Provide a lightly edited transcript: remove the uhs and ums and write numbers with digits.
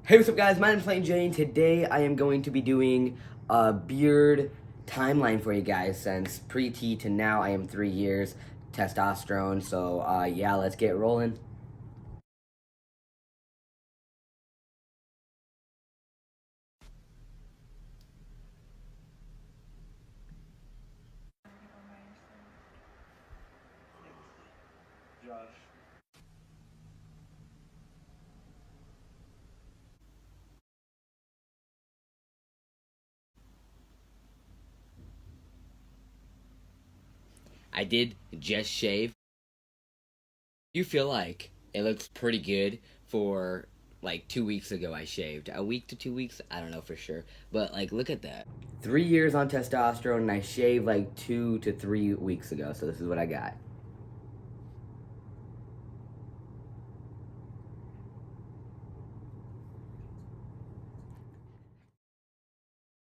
Hey, what's up guys, my name's Plain Jane. Today I am going to be doing a beard timeline for you guys since pre-T to now. I am 3 years testosterone, so yeah, let's get rolling. Josh. I did just shave. You feel like it looks pretty good for like 2 weeks ago I shaved. A week to 2 weeks, I don't know for sure. But like look at that. 3 years on testosterone and I shaved like 2 to 3 weeks ago, so this is what I got.